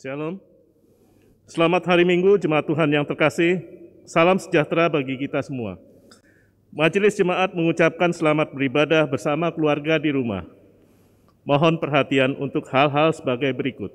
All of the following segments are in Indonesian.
Shalom. Selamat hari Minggu, jemaat Tuhan yang terkasih. Salam sejahtera bagi kita semua. Majelis Jemaat mengucapkan selamat beribadah bersama keluarga di rumah. Mohon perhatian untuk hal-hal sebagai berikut.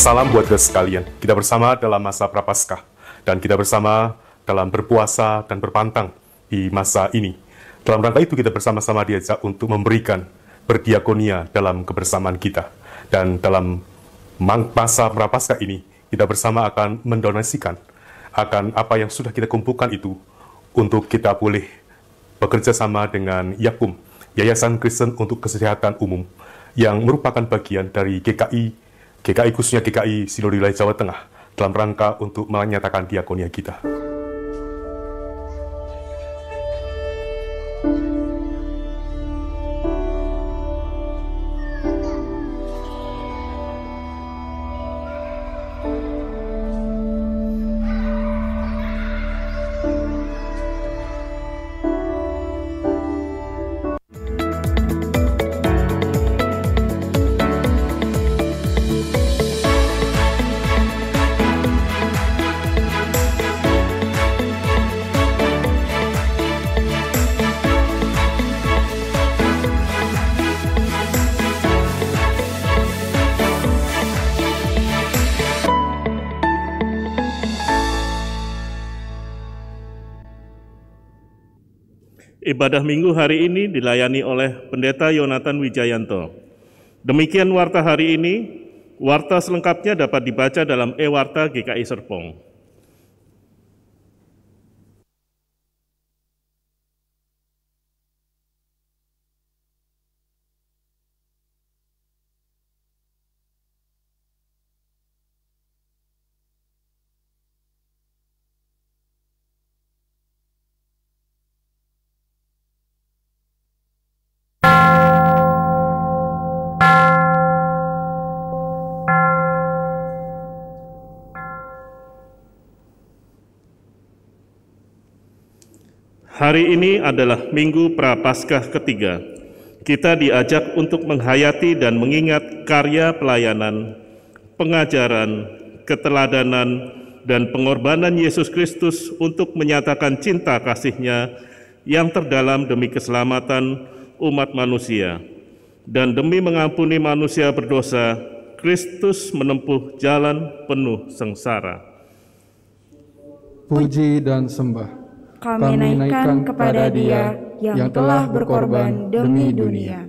Salam buat kita sekalian, kita bersama dalam masa Prapaskah, dan kita bersama dalam berpuasa dan berpantang di masa ini. Dalam rangka itu kita bersama-sama diajak untuk memberikan berdiakonia dalam kebersamaan kita. Dan dalam masa Prapaskah ini, kita bersama akan mendonasikan akan apa yang sudah kita kumpulkan itu untuk kita boleh bekerja sama dengan YAKUM, Yayasan Kristen untuk Kesehatan Umum, yang merupakan bagian dari GKI khususnya GKI Sinode Wilayah Jawa Tengah, dalam rangka untuk menyatakan diakonia kita. Ibadah Minggu hari ini dilayani oleh Pendeta Yonatan Wijayanto. Demikian warta hari ini. Warta selengkapnya dapat dibaca dalam e-warta GKI Serpong. Hari ini adalah Minggu Prapaskah ketiga. Kita diajak untuk menghayati dan mengingat karya pelayanan, pengajaran, keteladanan, dan pengorbanan Yesus Kristus untuk menyatakan cinta kasih-Nya yang terdalam demi keselamatan umat manusia. Dan demi mengampuni manusia berdosa, Kristus menempuh jalan penuh sengsara. Puji dan sembah kami naikkan kepada Dia yang telah berkorban demi dunia.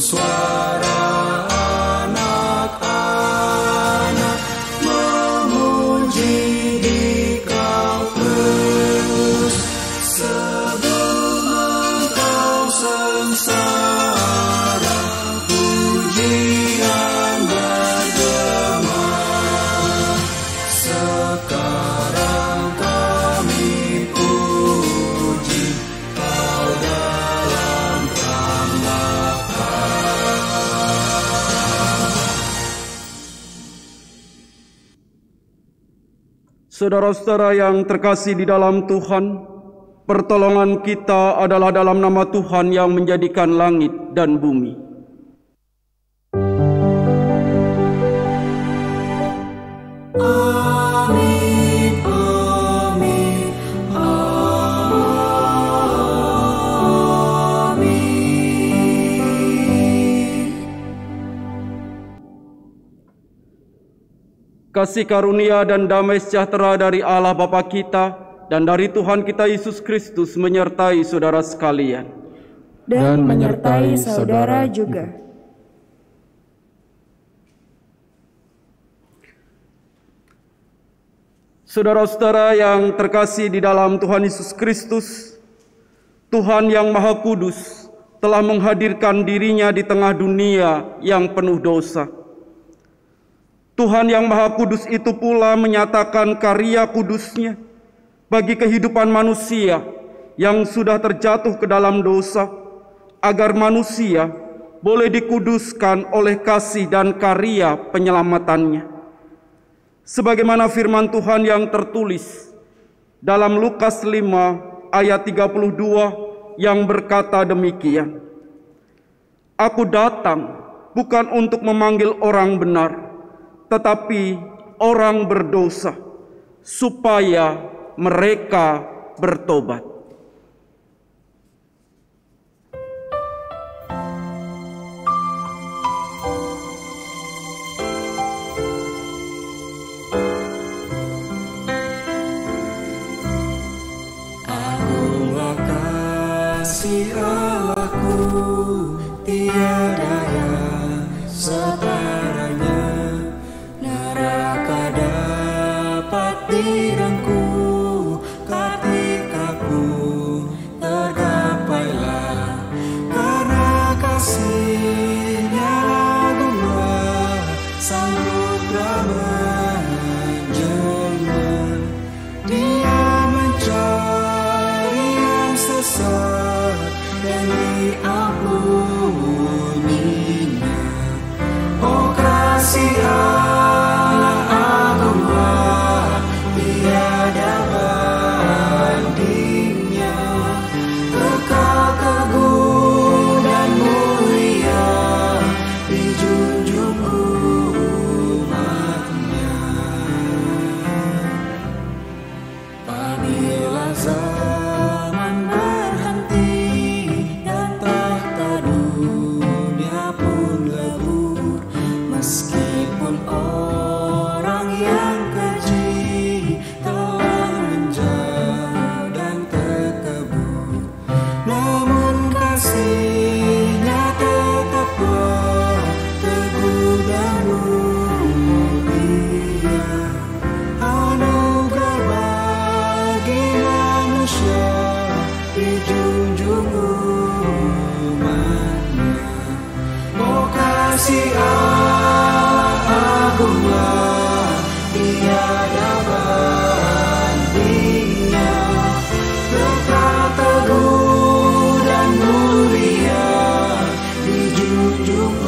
Suara anak-anak memuji Saudara-saudara yang terkasih di dalam Tuhan, pertolongan kita adalah dalam nama Tuhan yang menjadikan langit dan bumi. Amin, amin, amin. Kasih karunia dan damai sejahtera dari Allah Bapa kita dan dari Tuhan kita Yesus Kristus menyertai saudara sekalian. Dan menyertai saudara juga. Saudara-saudara yang terkasih di dalam Tuhan Yesus Kristus, Tuhan yang Maha Kudus telah menghadirkan dirinya di tengah dunia yang penuh dosa. Tuhan yang Maha Kudus itu pula menyatakan karya kudusnya bagi kehidupan manusia yang sudah terjatuh ke dalam dosa, agar manusia boleh dikuduskan oleh kasih dan karya penyelamatannya. Sebagaimana firman Tuhan yang tertulis dalam Lukas 5 ayat 32 yang berkata demikian, "Aku datang bukan untuk memanggil orang benar, tetapi orang berdosa, supaya mereka bertobat." Agunglah kasih Allahku, tiada yang setaranya. Neraka dapat direngkuh ketika ku tergapailah, karena kasih-Nya agunglah samudra menjelma. Dia mencari yang sesat dan diampuninya. Oh kasih Allah agunglah, tiada bandingnya. Kekal teguh dan mulia dijunjung umatnya. Apabila zaman berhenti dan tahta dunia pun lebur, meskipun orang yang keji telah menjauh dan terkebur, namun kasih-Nya tetaplah teguh dan mulia. Anugerah bagi manusia dijunjung umatnya. Oh kasih Allah agunglah, tiada bandingnya. Kekal teguh dan mulia dijunjung umatnya.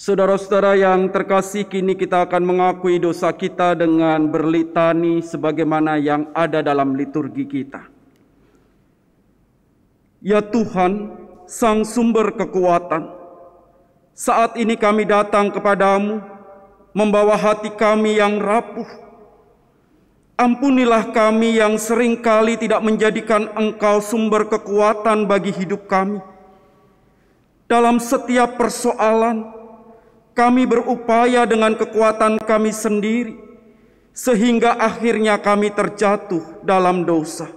Saudara-saudara yang terkasih, kini kita akan mengakui dosa kita dengan berlitani sebagaimana yang ada dalam liturgi kita. Ya Tuhan, Sang Sumber kekuatan, saat ini kami datang kepadamu, membawa hati kami yang rapuh. Ampunilah kami yang seringkali tidak menjadikan Engkau sumber kekuatan bagi hidup kami. Dalam setiap persoalan, kami berupaya dengan kekuatan kami sendiri, sehingga akhirnya kami terjatuh dalam dosa.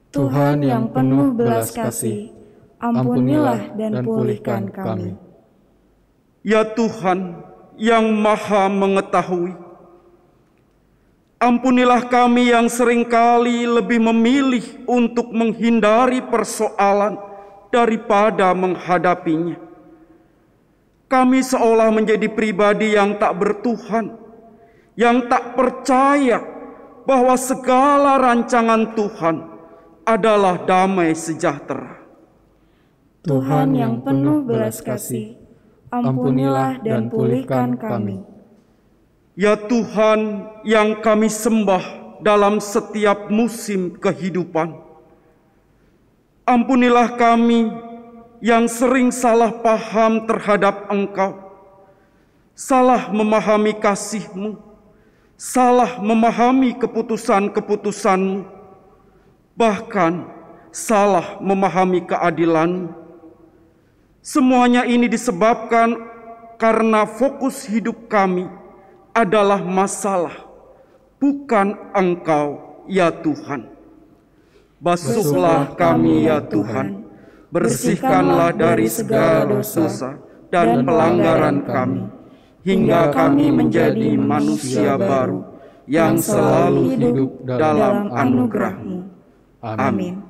Tuhan yang penuh belas kasih, ampunilah dan pulihkan kami. Ya Tuhan yang Maha Mengetahui, ampunilah kami yang seringkali lebih memilih untuk menghindari persoalan daripada menghadapinya. Kami seolah menjadi pribadi yang tak bertuhan, yang tak percaya bahwa segala rancangan Tuhan adalah damai sejahtera. Tuhan yang penuh belas kasih, ampunilah dan pulihkan kami. Ya Tuhan yang kami sembah dalam setiap musim kehidupan, ampunilah kami yang sering salah paham terhadap Engkau, salah memahami kasih-Mu, salah memahami keputusan-keputusan-Mu, bahkan salah memahami keadilan-Mu. Semuanya ini disebabkan karena fokus hidup kami adalah masalah, bukan Engkau, ya Tuhan. Basuhlah kami, ya Tuhan, bersihkanlah dari segala dosa dan pelanggaran kami, hingga kami menjadi manusia baru yang selalu hidup dalam anugerah-Mu. Amin.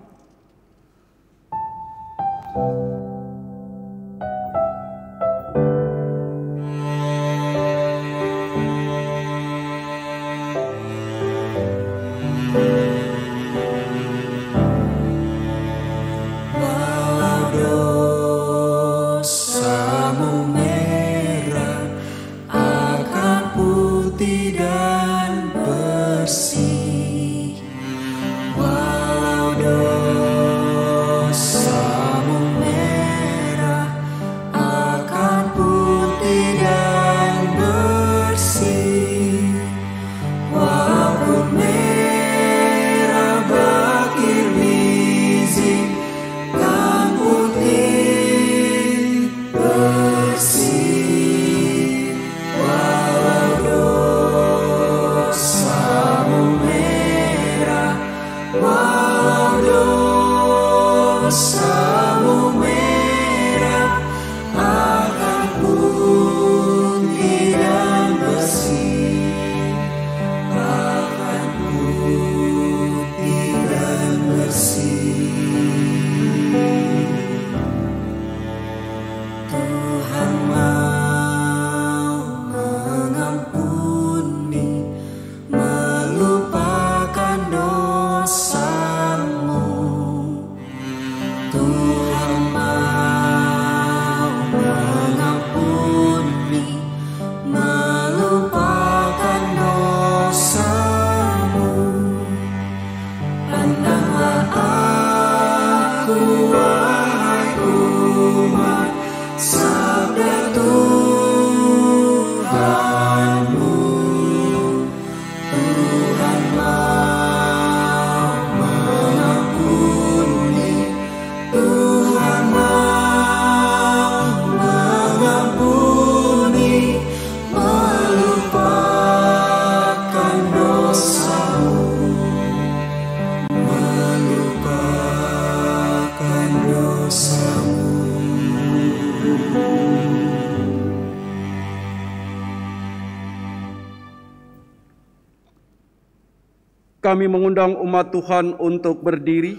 Kami mengundang umat Tuhan untuk berdiri.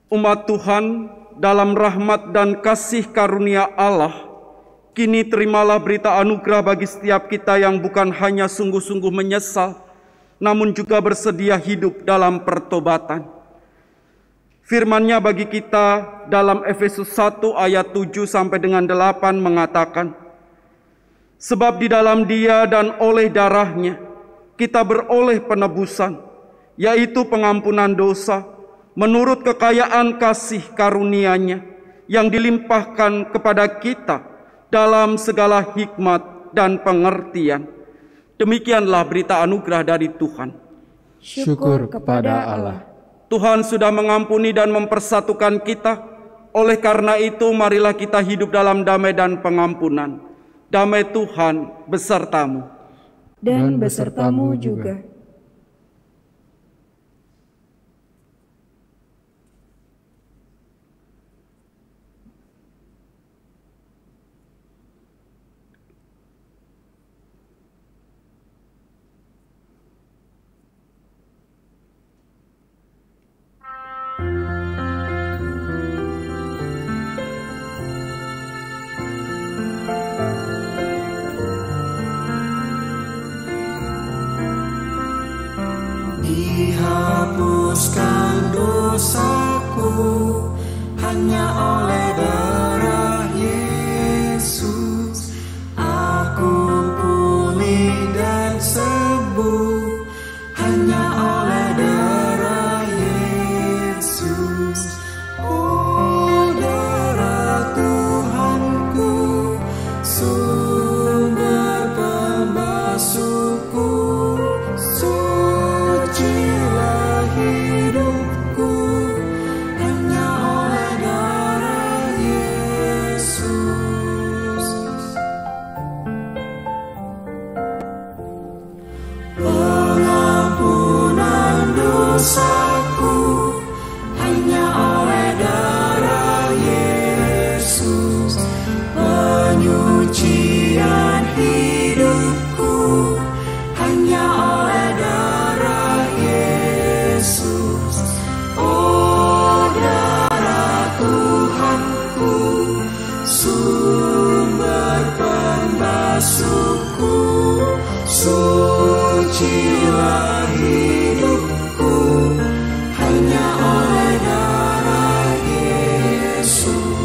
Umat Tuhan, dalam rahmat dan kasih karunia Allah, kini terimalah berita anugerah bagi setiap kita yang bukan hanya sungguh-sungguh menyesal, namun juga bersedia hidup dalam pertobatan. Firman-Nya bagi kita dalam Efesus 1 ayat 7 sampai dengan 8 mengatakan, sebab di dalam Dia dan oleh darah-Nya kita beroleh penebusan, yaitu pengampunan dosa, menurut kekayaan kasih karunia-Nya yang dilimpahkan kepada kita dalam segala hikmat dan pengertian. Demikianlah berita anugerah dari Tuhan. Syukur kepada Allah. Tuhan sudah mengampuni dan mempersatukan kita. Oleh karena itu, marilah kita hidup dalam damai dan pengampunan. Damai Tuhan besertamu. Dan besertamu juga. hapuskan dosaku, hanya oleh darah Yesus aku pulih dan sembuh, hanya oleh darah Yesus. Oh, darah Tuhanku, sumber pembasuhku, sucilah hidupku, hanya oleh darah Yesus. Pengampunan dosaku, hanya oleh darah Yesus. Penyucian hidupku, hanya oleh darah Yesus. Oh, darah Tuhanku, sumber pembasuhku, sucilah hidupku, hanya oleh darah Yesus.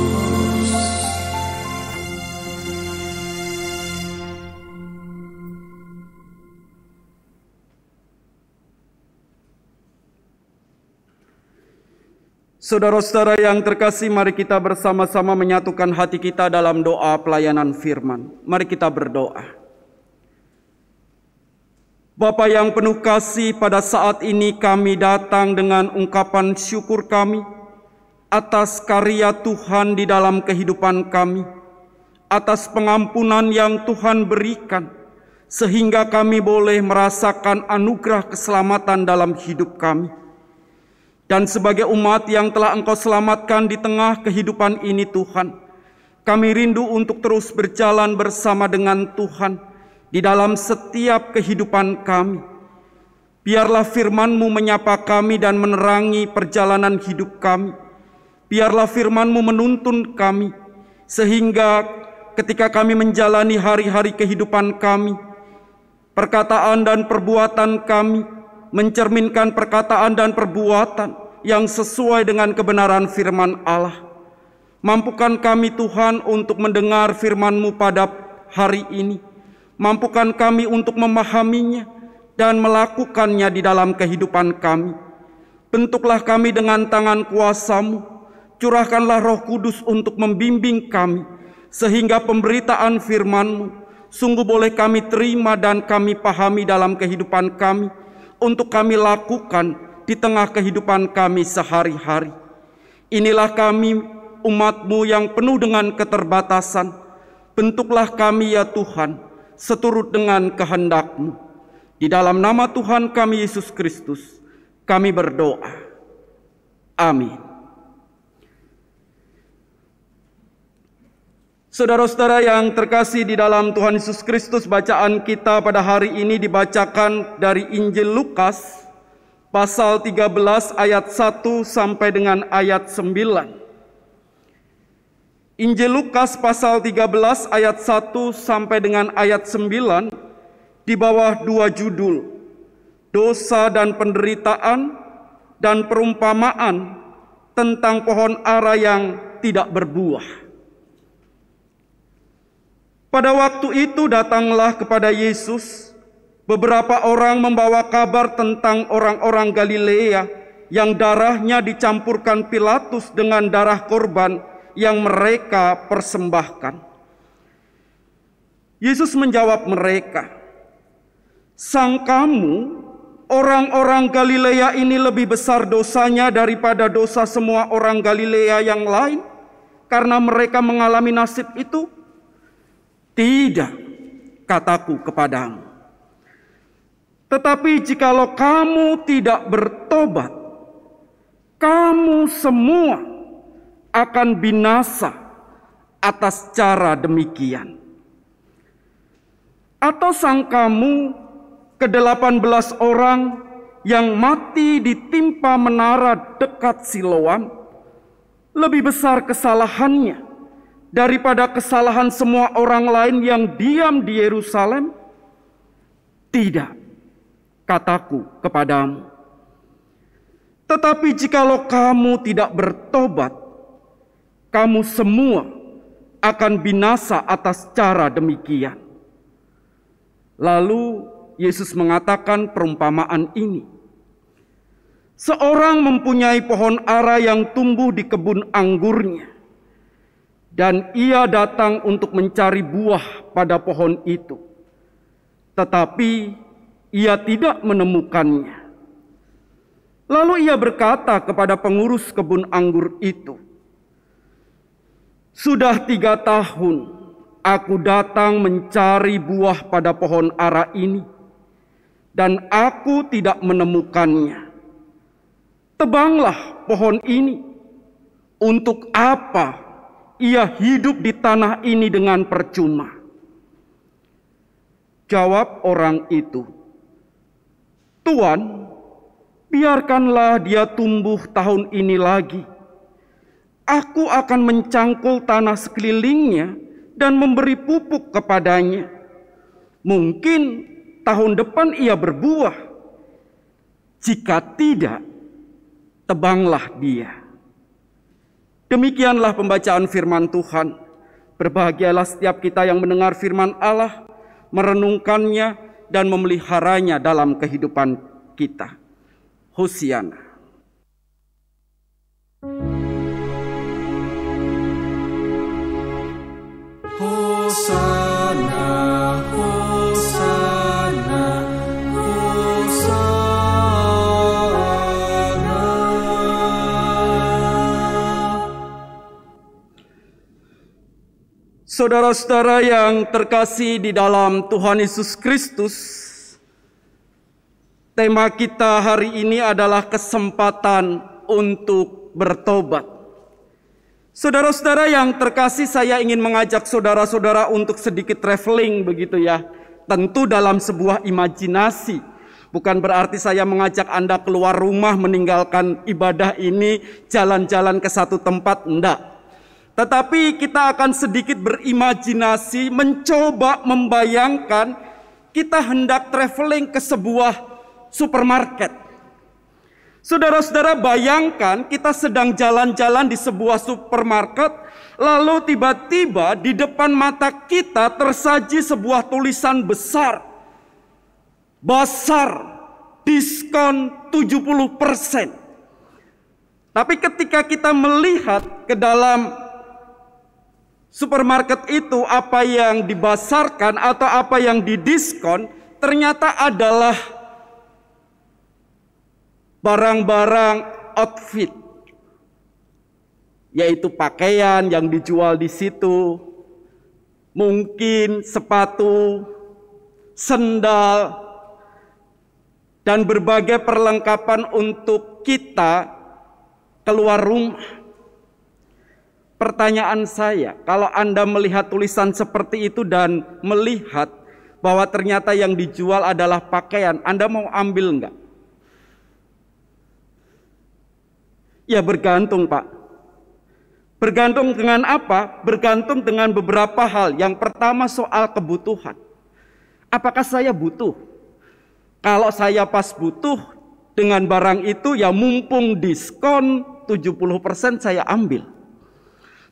Saudara-saudara yang terkasih, mari kita bersama-sama menyatukan hati kita dalam doa pelayanan firman. Mari kita berdoa. Bapa yang penuh kasih, pada saat ini kami datang dengan ungkapan syukur kami atas karya Tuhan di dalam kehidupan kami, atas pengampunan yang Tuhan berikan, sehingga kami boleh merasakan anugerah keselamatan dalam hidup kami. Dan sebagai umat yang telah Engkau selamatkan di tengah kehidupan ini Tuhan, kami rindu untuk terus berjalan bersama dengan Tuhan di dalam setiap kehidupan kami. Biarlah firman-Mu menyapa kami dan menerangi perjalanan hidup kami. Biarlah firman-Mu menuntun kami, sehingga ketika kami menjalani hari-hari kehidupan kami, perkataan dan perbuatan kami mencerminkan perkataan dan perbuatan yang sesuai dengan kebenaran firman Allah. Mampukan kami Tuhan untuk mendengar firman-Mu pada hari ini. Mampukan kami untuk memahaminya dan melakukannya di dalam kehidupan kami. Bentuklah kami dengan tangan kuasa-Mu. Curahkanlah Roh Kudus untuk membimbing kami, sehingga pemberitaan firman-Mu sungguh boleh kami terima dan kami pahami dalam kehidupan kami, untuk kami lakukan di tengah kehidupan kami sehari-hari. Inilah kami, umat-Mu yang penuh dengan keterbatasan. Bentuklah kami ya Tuhan, seturut dengan kehendak-Mu. Di dalam nama Tuhan kami Yesus Kristus, kami berdoa. Amin. Saudara-saudara yang terkasih di dalam Tuhan Yesus Kristus, bacaan kita pada hari ini dibacakan dari Injil Lukas pasal 13 ayat 1 sampai dengan ayat 9. Injil Lukas pasal 13 ayat 1 sampai dengan ayat 9 di bawah dua judul, dosa dan penderitaan dan perumpamaan tentang pohon ara yang tidak berbuah. Pada waktu itu datanglah kepada Yesus beberapa orang membawa kabar tentang orang-orang Galilea yang darahnya dicampurkan Pilatus dengan darah korban yang mereka persembahkan. Yesus menjawab mereka, "Sangkamu orang-orang Galilea ini lebih besar dosanya daripada dosa semua orang Galilea yang lain karena mereka mengalami nasib itu? Tidak, kataku kepadamu. Tetapi jikalau kamu tidak bertobat, kamu semua akan binasa atas cara demikian. Atau sangkamu ke-18 orang yang mati ditimpa menara dekat Siloam lebih besar kesalahannya daripada kesalahan semua orang lain yang diam di Yerusalem? Tidak, kataku kepadamu. Tetapi jikalau kamu tidak bertobat, kamu semua akan binasa atas cara demikian. Lalu Yesus mengatakan perumpamaan ini. Seorang mempunyai pohon ara yang tumbuh di kebun anggurnya, dan ia datang untuk mencari buah pada pohon itu. Tetapi ia tidak menemukannya. Lalu ia berkata kepada pengurus kebun anggur itu, "Sudah 3 tahun aku datang mencari buah pada pohon ara ini, dan aku tidak menemukannya. Tebanglah pohon ini. Untuk apa ia hidup di tanah ini dengan percuma?" Jawab orang itu, "Tuan, biarkanlah dia tumbuh tahun ini lagi. Aku akan mencangkul tanah sekelilingnya dan memberi pupuk kepadanya. Mungkin tahun depan ia berbuah. Jika tidak, tebanglah dia." Demikianlah pembacaan firman Tuhan. Berbahagialah setiap kita yang mendengar firman Allah, merenungkannya, dan memeliharanya dalam kehidupan kita. Hosiana. Hosana, Hosana, Hosana. Saudara-saudara yang terkasih di dalam Tuhan Yesus Kristus, tema kita hari ini adalah kesempatan untuk bertobat. Saudara-saudara yang terkasih, saya ingin mengajak saudara-saudara untuk sedikit traveling begitu ya. Tentu dalam sebuah imajinasi. Bukan berarti saya mengajak Anda keluar rumah meninggalkan ibadah ini, jalan-jalan ke satu tempat, enggak. Tetapi kita akan sedikit berimajinasi, mencoba membayangkan kita hendak traveling ke sebuah supermarket. Saudara-saudara, bayangkan kita sedang jalan-jalan di sebuah supermarket, lalu tiba-tiba di depan mata kita tersaji sebuah tulisan besar, "Basar, diskon 70%. Tapi ketika kita melihat ke dalam supermarket itu, apa yang dibasarkan atau apa yang didiskon ternyata adalah barang-barang outfit, yaitu pakaian yang dijual di situ, mungkin sepatu, sendal, dan berbagai perlengkapan untuk kita keluar rumah. Pertanyaan saya, kalau Anda melihat tulisan seperti itu dan melihat bahwa ternyata yang dijual adalah pakaian, Anda mau ambil enggak? Ya bergantung, Pak. Bergantung dengan apa? Bergantung dengan beberapa hal. Yang pertama soal kebutuhan. Apakah saya butuh? Kalau saya pas butuh dengan barang itu, ya mumpung diskon 70% saya ambil.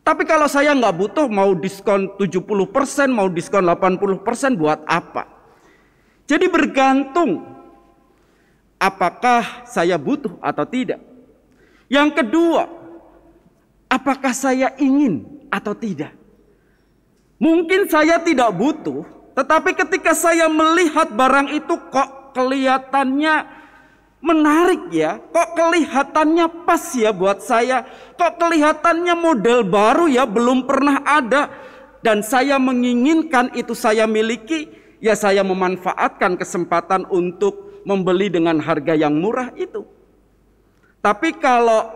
Tapi kalau saya nggak butuh, mau diskon 70%, mau diskon 80%, buat apa? Jadi bergantung apakah saya butuh atau tidak. Yang kedua, apakah saya ingin atau tidak? Mungkin saya tidak butuh, tetapi ketika saya melihat barang itu kok kelihatannya menarik ya, kok kelihatannya pas ya buat saya, kok kelihatannya model baru ya, belum pernah ada, dan saya menginginkan itu saya miliki, ya saya memanfaatkan kesempatan untuk membeli dengan harga yang murah itu. Tapi kalau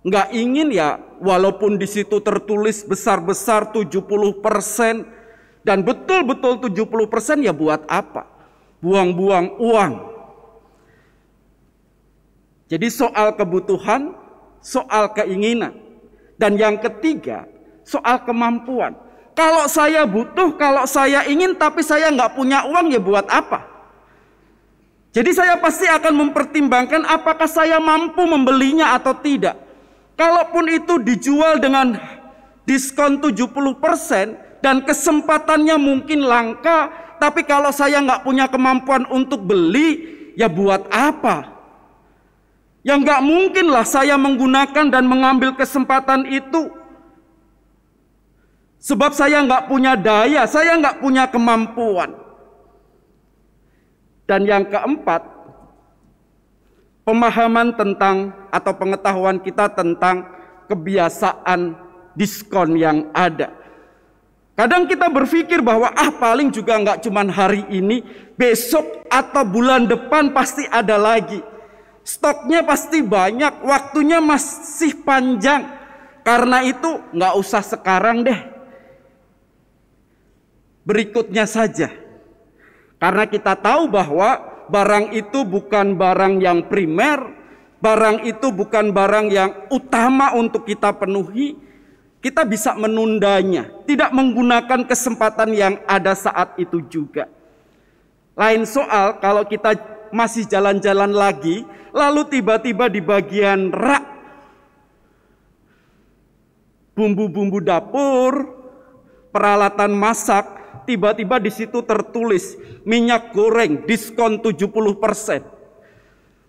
nggak ingin ya, walaupun di situ tertulis besar-besar 70% dan betul-betul 70%, ya buat apa? Buang-buang uang. Jadi soal kebutuhan, soal keinginan. Dan yang ketiga, soal kemampuan. Kalau saya butuh, kalau saya ingin, tapi saya nggak punya uang, ya buat apa? Jadi saya pasti akan mempertimbangkan apakah saya mampu membelinya atau tidak. Kalaupun itu dijual dengan diskon 70% dan kesempatannya mungkin langka, tapi kalau saya nggak punya kemampuan untuk beli, ya buat apa? Ya nggak mungkin lah saya menggunakan dan mengambil kesempatan itu. Sebab saya nggak punya daya, saya nggak punya kemampuan. Dan yang keempat, pemahaman tentang atau pengetahuan kita tentang kebiasaan diskon yang ada. Kadang kita berpikir bahwa paling juga nggak cuman hari ini, besok atau bulan depan pasti ada lagi. Stoknya pasti banyak, waktunya masih panjang. Karena itu nggak usah sekarang deh. Berikutnya saja. Karena kita tahu bahwa barang itu bukan barang yang primer, barang itu bukan barang yang utama untuk kita penuhi, kita bisa menundanya, tidak menggunakan kesempatan yang ada saat itu juga. Lain soal kalau kita masih jalan-jalan lagi, lalu tiba-tiba di bagian rak, bumbu-bumbu dapur, peralatan masak, tiba-tiba di situ tertulis minyak goreng diskon 70%.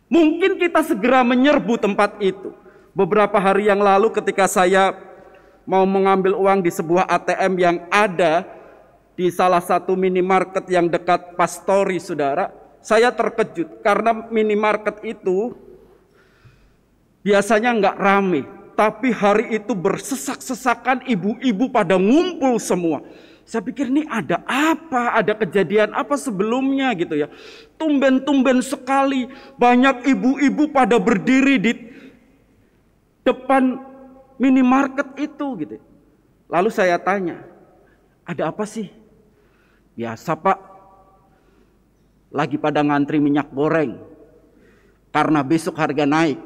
Mungkin kita segera menyerbu tempat itu. Beberapa hari yang lalu ketika saya mau mengambil uang di sebuah ATM yang ada di salah satu minimarket yang dekat Pastori, saudara, saya terkejut karena minimarket itu biasanya nggak rame, tapi hari itu bersesak-sesakan, ibu-ibu pada ngumpul semua. Saya pikir ini ada apa, ada kejadian apa sebelumnya gitu ya. Tumben-tumben sekali banyak ibu-ibu pada berdiri di depan minimarket itu gitu. Lalu saya tanya, ada apa sih? Biasa Pak, lagi pada ngantri minyak goreng karena besok harga naik.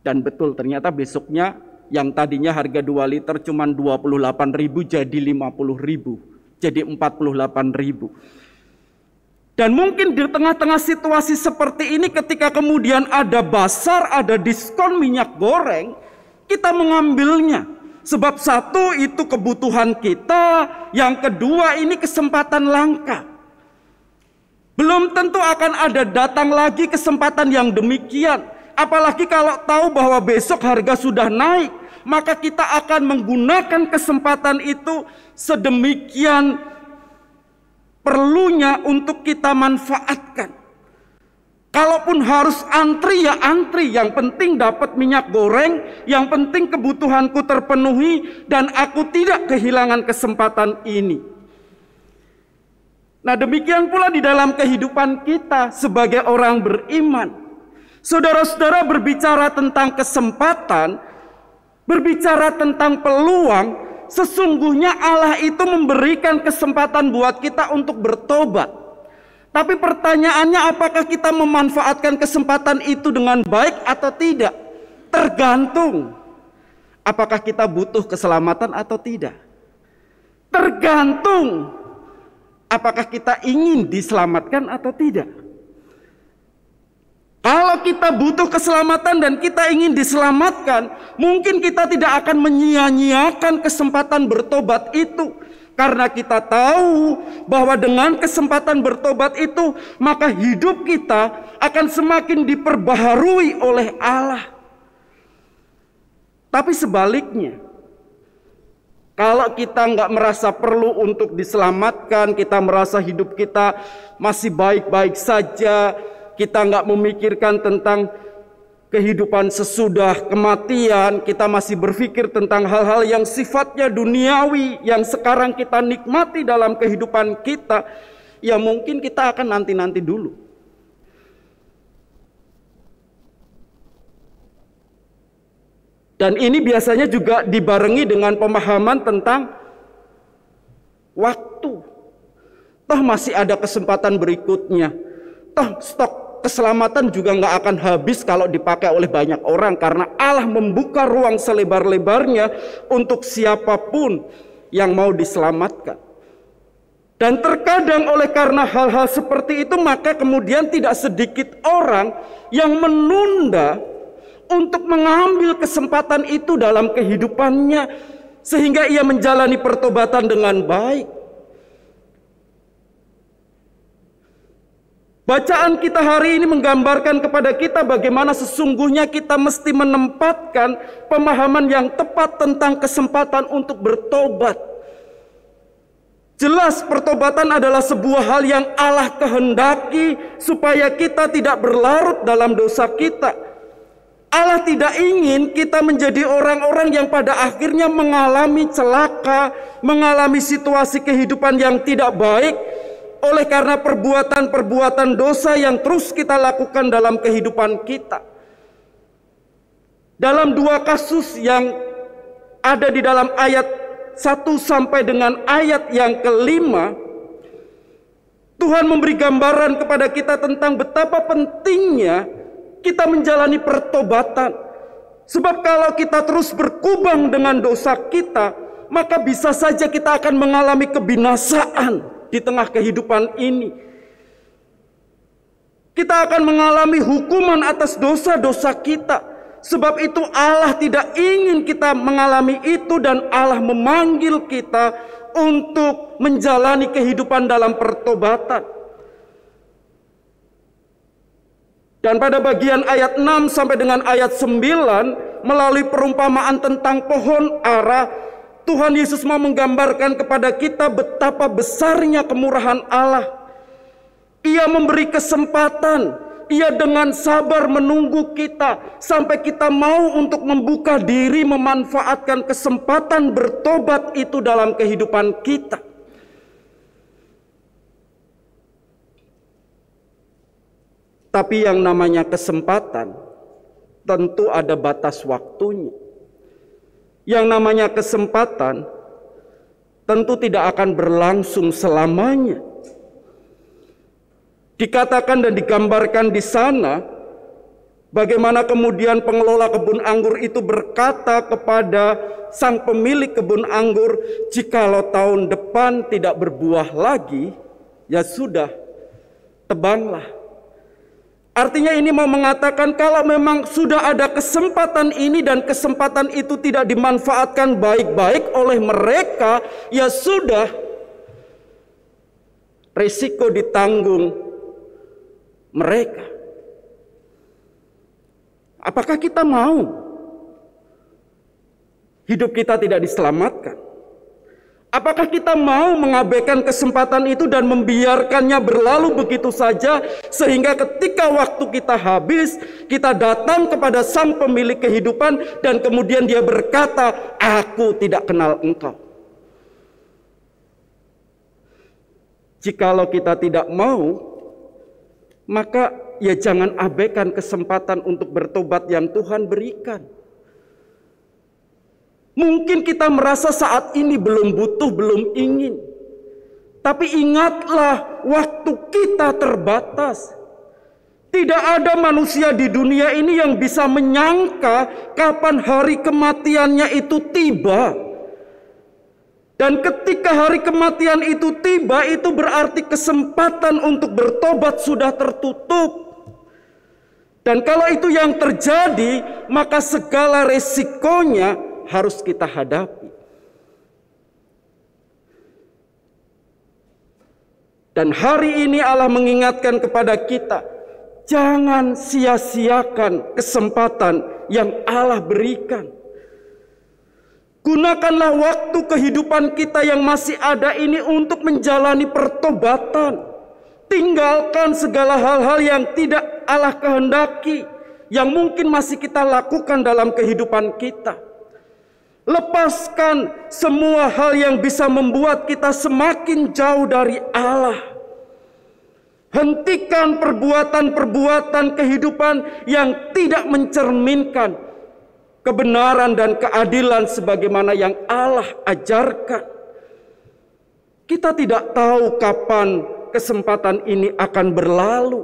Dan betul ternyata besoknya yang tadinya harga 2 liter cuma 28.000 jadi 50.000, jadi 48.000. Dan mungkin di tengah-tengah situasi seperti ini ketika kemudian ada basar, ada diskon minyak goreng, kita mengambilnya. Sebab satu itu kebutuhan kita, yang kedua ini kesempatan langka. Belum tentu akan ada datang lagi kesempatan yang demikian. Apalagi kalau tahu bahwa besok harga sudah naik, maka kita akan menggunakan kesempatan itu sedemikian perlunya untuk kita manfaatkan. Kalaupun harus antri ya antri, yang penting dapat minyak goreng, yang penting kebutuhanku terpenuhi dan aku tidak kehilangan kesempatan ini. Nah, demikian pula di dalam kehidupan kita sebagai orang beriman. Saudara-saudara, berbicara tentang kesempatan, berbicara tentang peluang, sesungguhnya Allah itu memberikan kesempatan buat kita untuk bertobat. Tapi pertanyaannya, apakah kita memanfaatkan kesempatan itu dengan baik atau tidak? Tergantung. Apakah kita butuh keselamatan atau tidak? Tergantung. Apakah kita ingin diselamatkan atau tidak? Kalau kita butuh keselamatan dan kita ingin diselamatkan, mungkin kita tidak akan menyia-nyiakan kesempatan bertobat itu. Karena kita tahu bahwa dengan kesempatan bertobat itu, maka hidup kita akan semakin diperbaharui oleh Allah. Tapi sebaliknya, kalau kita nggak merasa perlu untuk diselamatkan, kita merasa hidup kita masih baik-baik saja, kita nggak memikirkan tentang kehidupan sesudah kematian, kita masih berpikir tentang hal-hal yang sifatnya duniawi, yang sekarang kita nikmati dalam kehidupan kita, ya mungkin kita akan nanti-nanti dulu. Dan ini biasanya juga dibarengi dengan pemahaman tentang waktu. Toh masih ada kesempatan berikutnya. Toh stok keselamatan juga nggak akan habis kalau dipakai oleh banyak orang, karena Allah membuka ruang selebar-lebarnya untuk siapapun yang mau diselamatkan. Dan terkadang oleh karena hal-hal seperti itu, maka kemudian tidak sedikit orang yang menunda untuk mengambil kesempatan itu dalam kehidupannya, sehingga ia menjalani pertobatan dengan baik. Bacaan kita hari ini menggambarkan kepada kita bagaimana sesungguhnya kita mesti menempatkan pemahaman yang tepat tentang kesempatan untuk bertobat. Jelas pertobatan adalah sebuah hal yang Allah kehendaki supaya kita tidak berlarut dalam dosa kita. Allah tidak ingin kita menjadi orang-orang yang pada akhirnya mengalami celaka, mengalami situasi kehidupan yang tidak baik oleh karena perbuatan-perbuatan dosa yang terus kita lakukan dalam kehidupan kita. Dalam dua kasus yang ada di dalam ayat 1 sampai dengan ayat yang kelima, Tuhan memberi gambaran kepada kita tentang betapa pentingnya kita menjalani pertobatan. Sebab kalau kita terus berkubang dengan dosa kita, maka bisa saja kita akan mengalami kebinasaan di tengah kehidupan ini. Kita akan mengalami hukuman atas dosa-dosa kita. Sebab itu Allah tidak ingin kita mengalami itu, dan Allah memanggil kita untuk menjalani kehidupan dalam pertobatan. Dan pada bagian ayat 6 sampai dengan ayat 9, melalui perumpamaan tentang pohon ara, Tuhan Yesus mau menggambarkan kepada kita betapa besarnya kemurahan Allah. Ia memberi kesempatan, Ia dengan sabar menunggu kita sampai kita mau untuk membuka diri, memanfaatkan kesempatan bertobat itu dalam kehidupan kita. Tapi yang namanya kesempatan tentu ada batas waktunya. Yang namanya kesempatan tentu tidak akan berlangsung selamanya. Dikatakan dan digambarkan di sana bagaimana kemudian pengelola kebun anggur itu berkata kepada sang pemilik kebun anggur, "Jikalau tahun depan tidak berbuah lagi, ya sudah, tebanglah." Artinya ini mau mengatakan kalau memang sudah ada kesempatan ini dan kesempatan itu tidak dimanfaatkan baik-baik oleh mereka, ya sudah, risiko ditanggung mereka. Apakah kita mau hidup kita tidak diselamatkan? Apakah kita mau mengabaikan kesempatan itu dan membiarkannya berlalu begitu saja, sehingga ketika waktu kita habis, kita datang kepada sang pemilik kehidupan dan kemudian dia berkata, "Aku tidak kenal engkau." Jikalau kita tidak mau, maka ya jangan abaikan kesempatan untuk bertobat yang Tuhan berikan. Mungkin kita merasa saat ini belum butuh, belum ingin. Tapi ingatlah, waktu kita terbatas. Tidak ada manusia di dunia ini yang bisa menyangka kapan hari kematiannya itu tiba. Dan ketika hari kematian itu tiba, itu berarti kesempatan untuk bertobat sudah tertutup. Dan kalau itu yang terjadi, maka segala resikonya harus kita hadapi. Dan hari ini Allah mengingatkan kepada kita, jangan sia-siakan kesempatan yang Allah berikan. Gunakanlah waktu kehidupan kita yang masih ada ini untuk menjalani pertobatan. Tinggalkan segala hal-hal yang tidak Allah kehendaki, yang mungkin masih kita lakukan dalam kehidupan kita. Lepaskan semua hal yang bisa membuat kita semakin jauh dari Allah. Hentikan perbuatan-perbuatan kehidupan yang tidak mencerminkan kebenaran dan keadilan sebagaimana yang Allah ajarkan. Kita tidak tahu kapan kesempatan ini akan berlalu.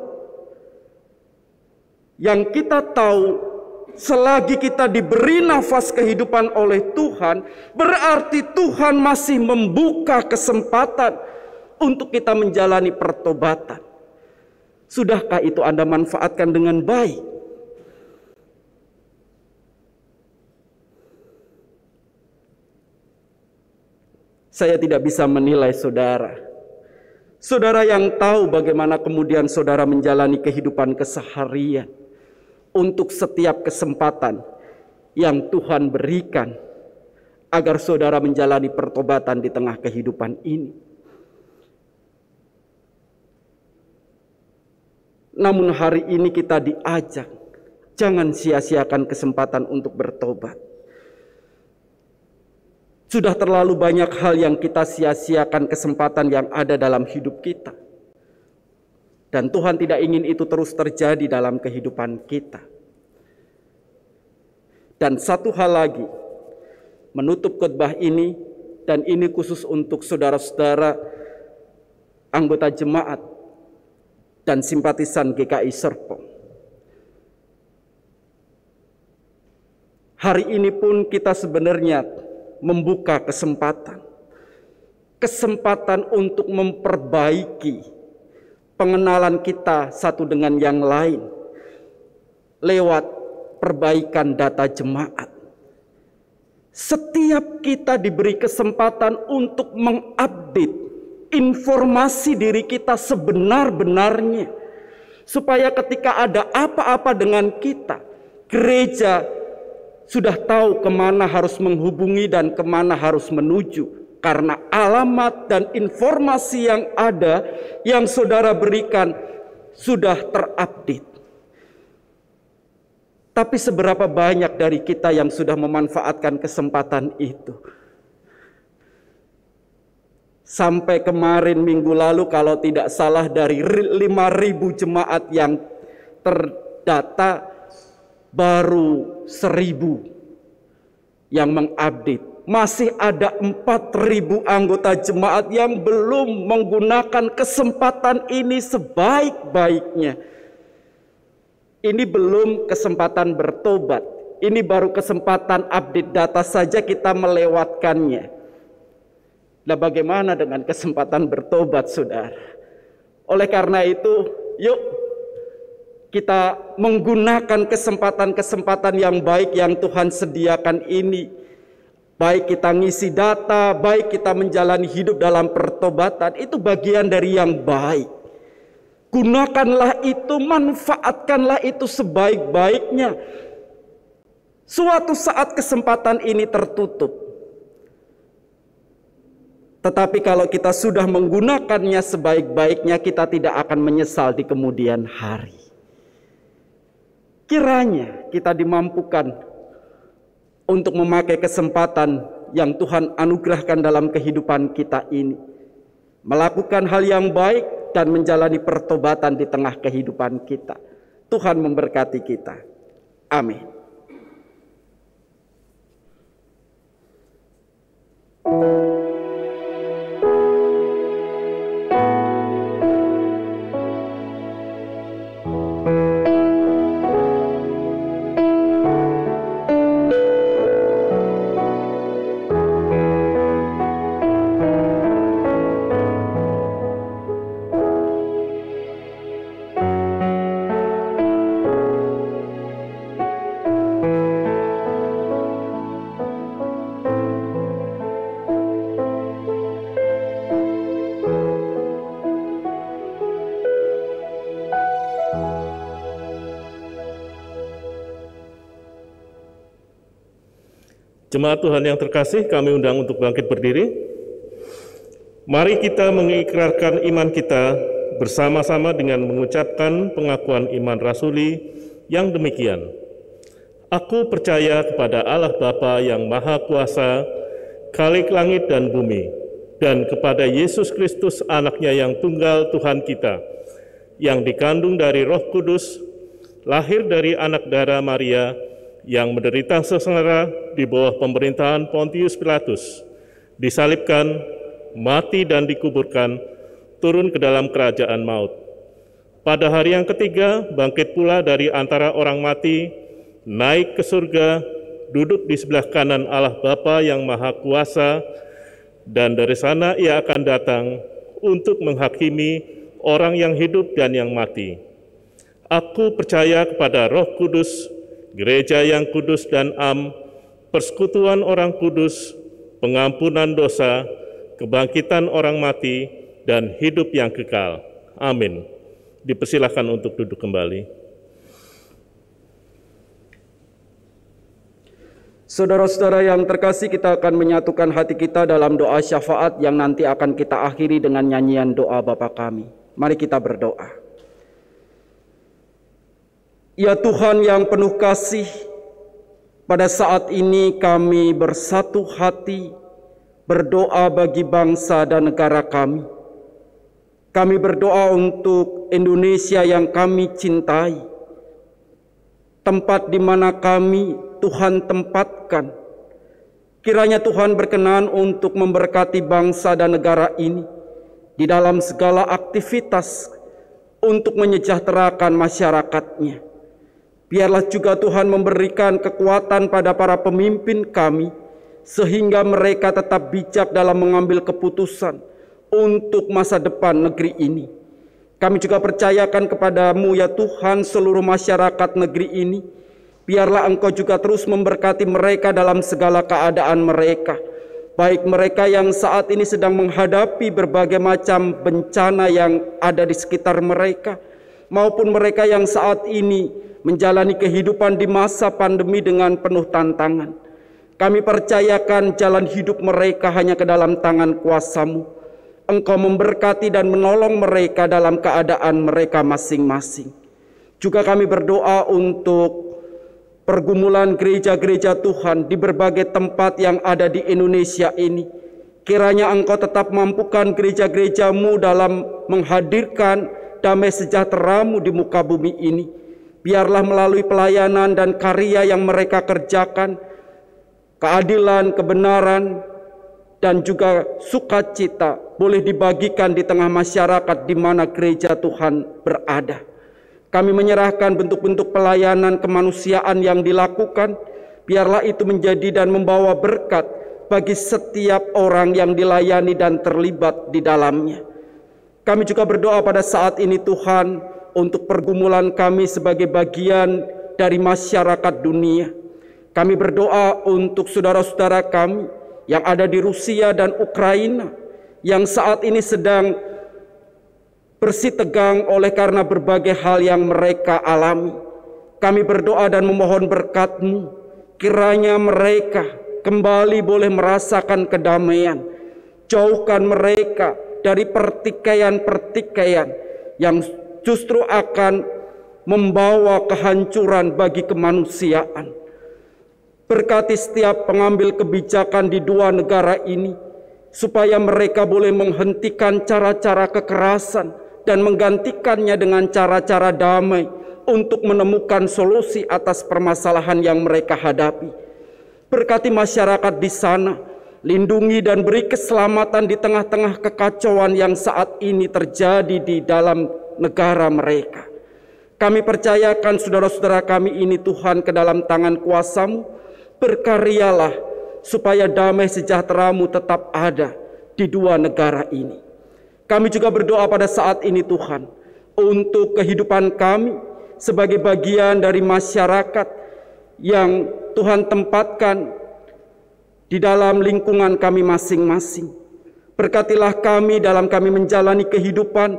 Yang kita tahu, selagi kita diberi nafas kehidupan oleh Tuhan, berarti Tuhan masih membuka kesempatan untuk kita menjalani pertobatan. Sudahkah itu Anda manfaatkan dengan baik? Saya tidak bisa menilai saudara. Saudara yang tahu bagaimana kemudian saudara menjalani kehidupan keseharian untuk setiap kesempatan yang Tuhan berikan agar saudara menjalani pertobatan di tengah kehidupan ini. Namun hari ini kita diajak, jangan sia-siakan kesempatan untuk bertobat. Sudah terlalu banyak hal yang kita sia-siakan kesempatan yang ada dalam hidup kita. Dan Tuhan tidak ingin itu terus terjadi dalam kehidupan kita. Dan satu hal lagi, menutup khotbah ini, dan ini khusus untuk saudara-saudara anggota jemaat dan simpatisan GKI Serpong. Hari ini pun kita sebenarnya membuka kesempatan untuk memperbaiki pengenalan kita satu dengan yang lain lewat perbaikan data jemaat. Setiap kita diberi kesempatan untuk mengupdate informasi diri kita sebenar-benarnya, supaya ketika ada apa-apa dengan kita, gereja sudah tahu kemana harus menghubungi dan kemana harus menuju. Karena alamat dan informasi yang ada, yang saudara berikan, sudah terupdate. Tapi seberapa banyak dari kita yang sudah memanfaatkan kesempatan itu? Sampai kemarin minggu lalu kalau tidak salah dari 5.000 jemaat yang terdata, baru 1.000 yang mengupdate. Masih ada 4.000 anggota jemaat yang belum menggunakan kesempatan ini sebaik-baiknya. Ini belum kesempatan bertobat. Ini baru kesempatan update data saja kita melewatkannya. Nah, bagaimana dengan kesempatan bertobat, saudara? Oleh karena itu, yuk kita menggunakan kesempatan-kesempatan yang baik yang Tuhan sediakan ini. Baik kita ngisi data, baik kita menjalani hidup dalam pertobatan, itu bagian dari yang baik. Gunakanlah itu, manfaatkanlah itu sebaik-baiknya. Suatu saat kesempatan ini tertutup. Tetapi kalau kita sudah menggunakannya sebaik-baiknya, kita tidak akan menyesal di kemudian hari. Kiranya kita dimampukan untuk memakai kesempatan yang Tuhan anugerahkan dalam kehidupan kita ini. Melakukan hal yang baik dan menjalani pertobatan di tengah kehidupan kita. Tuhan memberkati kita. Amin. Jemaat Tuhan yang terkasih, kami undang untuk bangkit berdiri. Mari kita mengikrarkan iman kita bersama-sama dengan mengucapkan pengakuan iman rasuli yang demikian. Aku percaya kepada Allah Bapa yang Maha Kuasa, Khalik langit dan bumi, dan kepada Yesus Kristus anaknya yang tunggal Tuhan kita, yang dikandung dari Roh Kudus, lahir dari anak darah Maria, yang menderita sengsara di bawah pemerintahan Pontius Pilatus, disalibkan, mati dan dikuburkan, turun ke dalam kerajaan maut. Pada hari yang ketiga, bangkit pula dari antara orang mati, naik ke surga, duduk di sebelah kanan Allah Bapa yang Maha Kuasa, dan dari sana ia akan datang untuk menghakimi orang yang hidup dan yang mati. Aku percaya kepada Roh Kudus, gereja yang kudus dan am, persekutuan orang kudus, pengampunan dosa, kebangkitan orang mati, dan hidup yang kekal. Amin. Dipersilakan untuk duduk kembali. Saudara-saudara yang terkasih, kita akan menyatukan hati kita dalam doa syafaat yang nanti akan kita akhiri dengan nyanyian doa Bapa kami. Mari kita berdoa. Ya Tuhan yang penuh kasih, pada saat ini kami bersatu hati berdoa bagi bangsa dan negara kami. Kami berdoa untuk Indonesia yang kami cintai, tempat di mana kami Tuhan tempatkan. Kiranya Tuhan berkenan untuk memberkati bangsa dan negara ini di dalam segala aktivitas untuk menyejahterakan masyarakatnya. Biarlah juga Tuhan memberikan kekuatan pada para pemimpin kami, sehingga mereka tetap bijak dalam mengambil keputusan untuk masa depan negeri ini. Kami juga percayakan kepadamu ya Tuhan seluruh masyarakat negeri ini. Biarlah Engkau juga terus memberkati mereka dalam segala keadaan mereka. Baik mereka yang saat ini sedang menghadapi berbagai macam bencana yang ada di sekitar mereka, maupun mereka yang saat ini menjalani kehidupan di masa pandemi dengan penuh tantangan. Kami percayakan jalan hidup mereka hanya ke dalam tangan kuasa-Mu. Engkau memberkati dan menolong mereka dalam keadaan mereka masing-masing. Juga kami berdoa untuk pergumulan gereja-gereja Tuhan di berbagai tempat yang ada di Indonesia ini. Kiranya Engkau tetap mampukan gereja-gereja-Mu dalam menghadirkan damai sejahtera-Mu di muka bumi ini. Biarlah melalui pelayanan dan karya yang mereka kerjakan, keadilan, kebenaran, dan juga sukacita boleh dibagikan di tengah masyarakat di mana gereja Tuhan berada. Kami menyerahkan bentuk-bentuk pelayanan kemanusiaan yang dilakukan, biarlah itu menjadi dan membawa berkat bagi setiap orang yang dilayani dan terlibat di dalamnya. Kami juga berdoa pada saat ini Tuhan untuk pergumulan kami sebagai bagian dari masyarakat dunia. Kami berdoa untuk saudara-saudara kami yang ada di Rusia dan Ukraina, yang saat ini sedang bersitegang oleh karena berbagai hal yang mereka alami. Kami berdoa dan memohon berkat-Mu, kiranya mereka kembali boleh merasakan kedamaian. Jauhkan mereka dari pertikaian-pertikaian yang justru akan membawa kehancuran bagi kemanusiaan. Berkati setiap pengambil kebijakan di dua negara ini, supaya mereka boleh menghentikan cara-cara kekerasan dan menggantikannya dengan cara-cara damai untuk menemukan solusi atas permasalahan yang mereka hadapi. Berkati masyarakat di sana, lindungi dan beri keselamatan di tengah-tengah kekacauan yang saat ini terjadi di dalam negara mereka. Kami percayakan saudara-saudara kami ini Tuhan ke dalam tangan kuasa-Mu. Berkaryalah supaya damai sejahtera-Mu tetap ada di dua negara ini. Kami juga berdoa pada saat ini Tuhan untuk kehidupan kami sebagai bagian dari masyarakat yang Tuhan tempatkan di dalam lingkungan kami masing-masing. Berkatilah kami dalam kami menjalani kehidupan,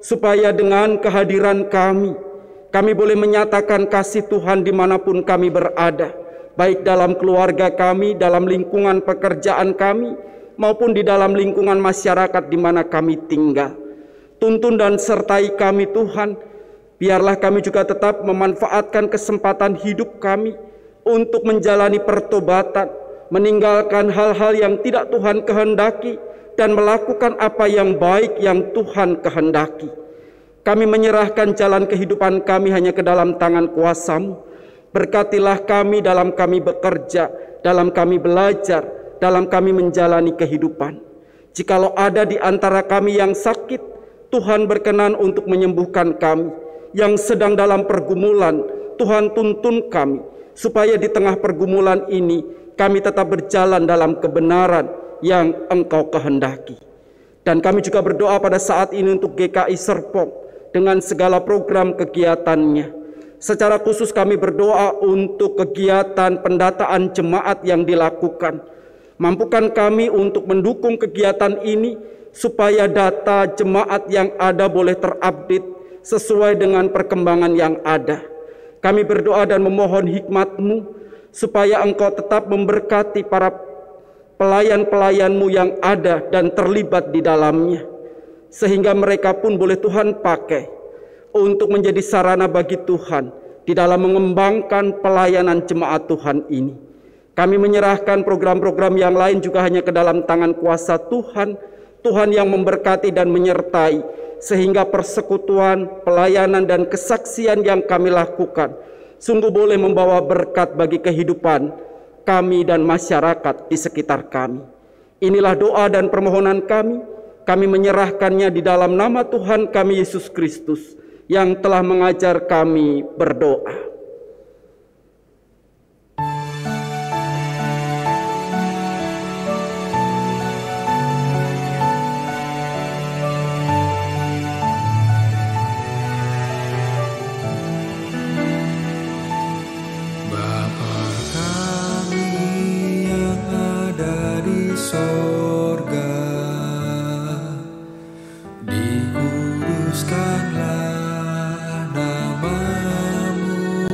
supaya dengan kehadiran kami boleh menyatakan kasih Tuhan dimanapun kami berada, baik dalam keluarga kami, dalam lingkungan pekerjaan kami, maupun di dalam lingkungan masyarakat di mana kami tinggal. Tuntun dan sertai kami Tuhan, biarlah kami juga tetap memanfaatkan kesempatan hidup kami untuk menjalani pertobatan, meninggalkan hal-hal yang tidak Tuhan kehendaki, dan melakukan apa yang baik yang Tuhan kehendaki. Kami menyerahkan jalan kehidupan kami hanya ke dalam tangan kuasa-Mu. Berkatilah kami dalam kami bekerja, dalam kami belajar, dalam kami menjalani kehidupan. Jikalau ada di antara kami yang sakit, Tuhan berkenan untuk menyembuhkan kami. Yang sedang dalam pergumulan, Tuhan tuntun kami, supaya di tengah pergumulan ini, kami tetap berjalan dalam kebenaran yang Engkau kehendaki. Dan kami juga berdoa pada saat ini untuk GKI Serpong dengan segala program kegiatannya. Secara khusus kami berdoa untuk kegiatan pendataan jemaat yang dilakukan. Mampukan kami untuk mendukung kegiatan ini supaya data jemaat yang ada boleh terupdate sesuai dengan perkembangan yang ada. Kami berdoa dan memohon hikmat-Mu supaya Engkau tetap memberkati para pelayan-pelayan-Mu yang ada dan terlibat di dalamnya, sehingga mereka pun boleh Tuhan pakai untuk menjadi sarana bagi Tuhan di dalam mengembangkan pelayanan jemaat Tuhan ini. Kami menyerahkan program-program yang lain juga hanya ke dalam tangan kuasa Tuhan, Tuhan yang memberkati dan menyertai, sehingga persekutuan, pelayanan, dan kesaksian yang kami lakukan sungguh boleh membawa berkat bagi kehidupan kami dan masyarakat di sekitar kami. Inilah doa dan permohonan kami menyerahkannya di dalam nama Tuhan kami Yesus Kristus yang telah mengajar kami berdoa. Dikuduskanlah nama-Mu,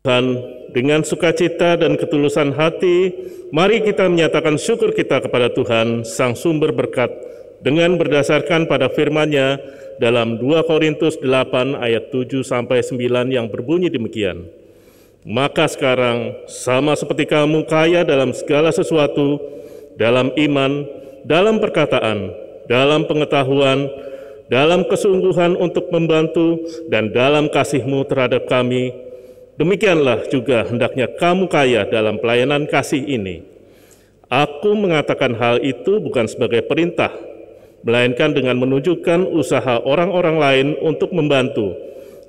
Tuhan, dengan sukacita dan ketulusan hati, mari kita menyatakan syukur kita kepada Tuhan, Sang Sumber Berkat, dengan berdasarkan pada firman-Nya dalam 2 Korintus 8 ayat 7-9 yang berbunyi demikian. Maka sekarang, sama seperti kamu kaya dalam segala sesuatu, dalam iman, dalam perkataan, dalam pengetahuan, dalam kesungguhan untuk membantu, dan dalam kasih-Mu terhadap kami, demikianlah juga hendaknya kamu kaya dalam pelayanan kasih ini. Aku mengatakan hal itu bukan sebagai perintah, melainkan dengan menunjukkan usaha orang-orang lain untuk membantu.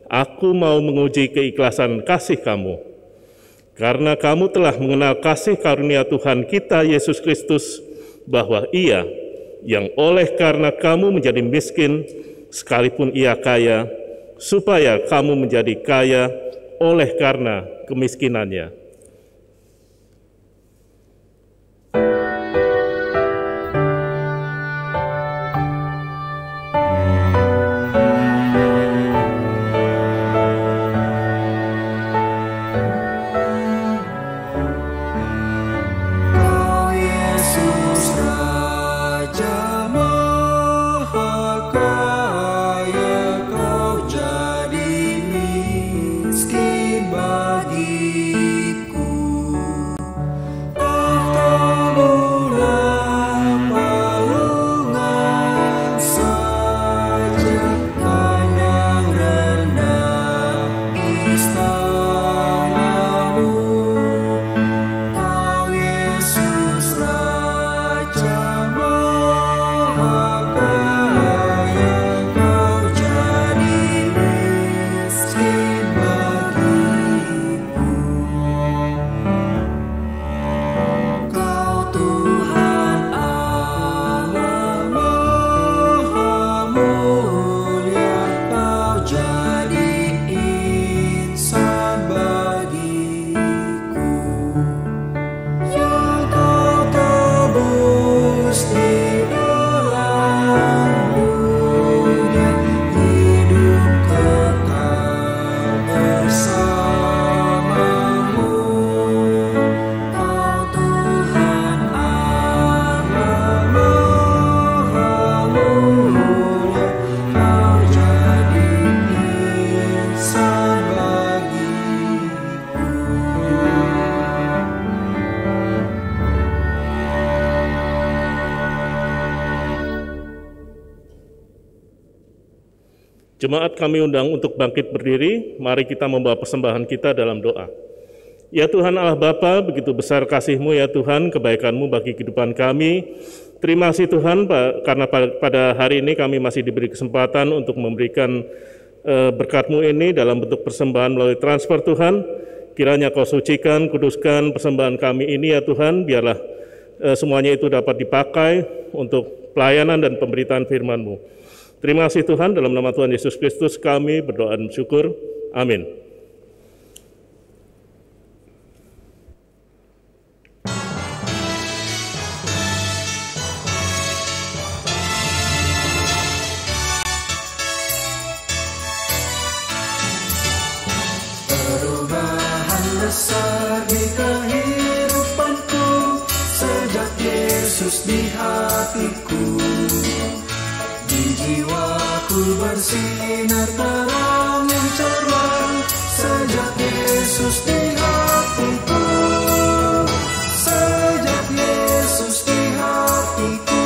Aku mau menguji keikhlasan kasih kamu. Karena kamu telah mengenal kasih karunia Tuhan kita Yesus Kristus, bahwa Ia yang oleh karena kamu menjadi miskin, sekalipun Ia kaya, supaya kamu menjadi kaya oleh karena kemiskinannya. Jemaat kami undang untuk bangkit berdiri, mari kita membawa persembahan kita dalam doa. Ya Tuhan Allah Bapa, begitu besar kasih-Mu ya Tuhan, kebaikan-Mu bagi kehidupan kami. Terima kasih Tuhan, karena pada hari ini kami masih diberi kesempatan untuk memberikan berkat-Mu ini dalam bentuk persembahan melalui transfer Tuhan. Kiranya Kau sucikan, kuduskan persembahan kami ini ya Tuhan, biarlah semuanya itu dapat dipakai untuk pelayanan dan pemberitaan firman-Mu. Terima kasih Tuhan, dalam nama Tuhan Yesus Kristus kami berdoa dan bersyukur. Amin. Perubahan besar di kehidupanku sejak Yesus di hatiku. Jiwaku bersinar terang yang cerah sejak Yesus di hatiku. Sejak Yesus di hatiku.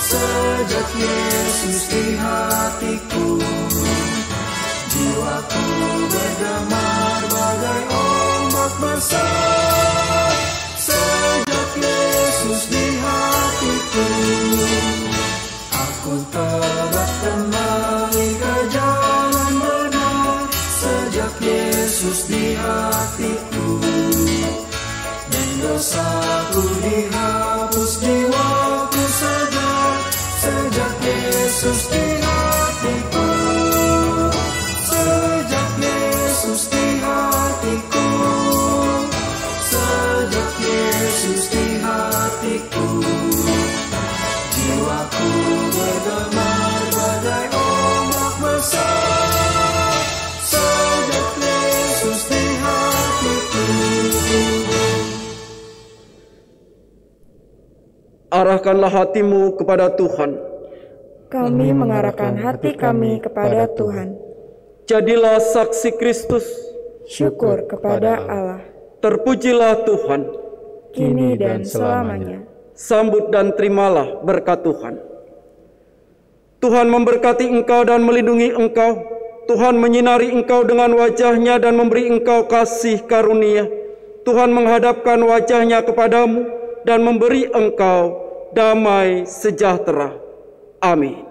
Sejak Yesus di hatiku. Jiwaku bergemar bagai ombak besar. Sejak Yesus di hatiku. Aku tobat kembali ke jalan benar sejak Yesus di hatiku. Dan dosaku dihapus, jiwaku segar sejak Yesus di hatiku. Sejak Yesus di hatiku. Sejak Yesus di hatiku. Jiwaku bergemar bagai ombak besar sejak Yesus di Arahkanlah hatimu kepada Tuhan. Kami mengarahkan hati kami kepada Tuhan. Jadilah saksi Kristus. Syukur kepada Allah. Terpujilah Tuhan. Kini dan selamanya. Sambut dan terimalah berkat Tuhan. Tuhan memberkati engkau dan melindungi engkau. Tuhan menyinari engkau dengan wajah-Nya dan memberi engkau kasih karunia. Tuhan menghadapkan wajah-Nya kepadamu dan memberi engkau damai sejahtera. Amin.